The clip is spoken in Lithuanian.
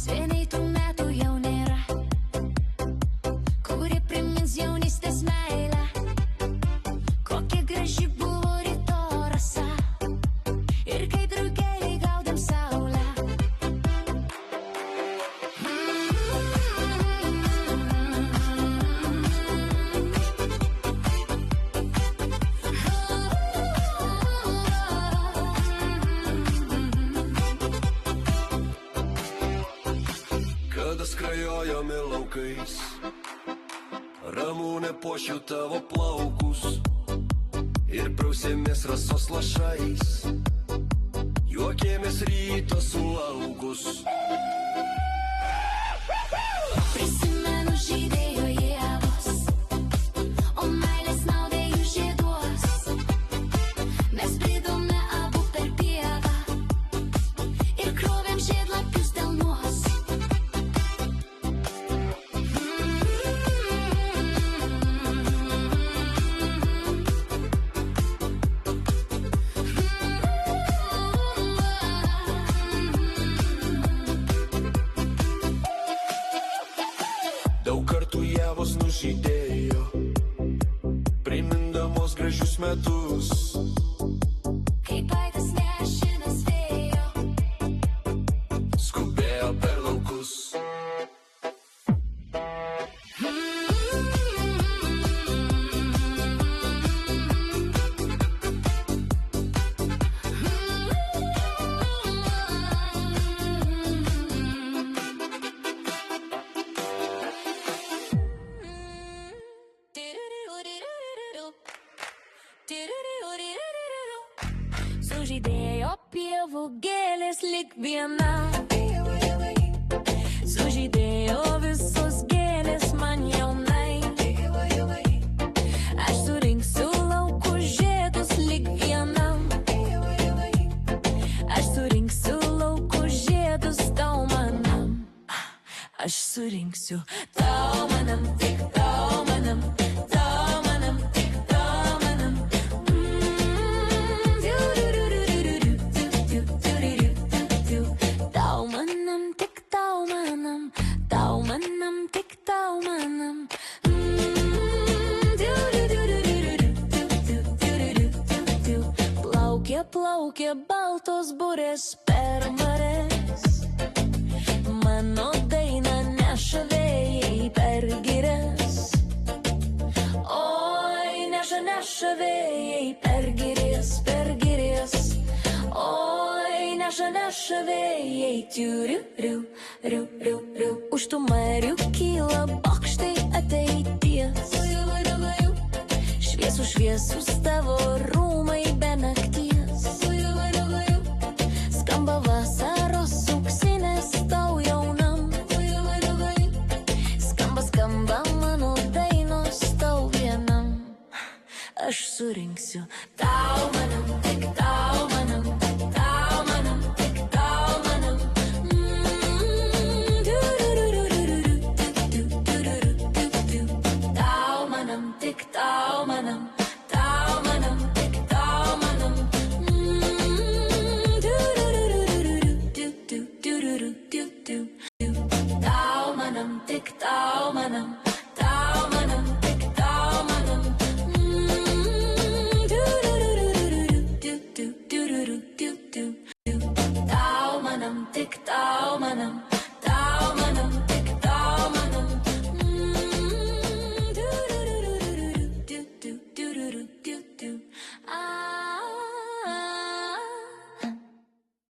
Seniai tų metų jau nėra, kuri primins jaunystės meilę. Kokia graži buvo ryto rasa ir kai drugeliai gaudėm saulę. Kada skrajojome laukais, ramūnė puošiu tavo plaukus ir prausėmės rasos lašais, juokėmės ryto sulaukus. Prisimenu, žydėjo ievos, o meilės snaudė jų žieduos. Mes bridome abu per pievą ir krovėm žiedlapius delnuos. Daug kartų ievos nužydėjo, primindamos gražius metus. Kaip aidas nešinas vėjo, Skubėjo per laukus. Sužydėjo pievų gėlės lyg viena, sužydėjo visos gėlės man jaunai. Aš surinksiu laukų žiedus lyg vienam, aš surinksiu laukų žiedus tau manam. Aš surinksiu tau manam, tik tau manam, tau manam, tik tau manam. Tau manam, tik tau manam, tau manam, tik tau manam. Plaukė, plaukė baltos burės per mares, mano dainą neša vėjai per girias. Oi, neša vėjai per girias. Oi, neša vėjai, tiuriu, riu, riu, riu, riu. Už tų marių kyla bokštai ateities. Šviesūs tavo rūmai be nakties. Skamba vasaros auksinės tau jaunam. Skamba mano dainos tau vienam. Aš surinksiu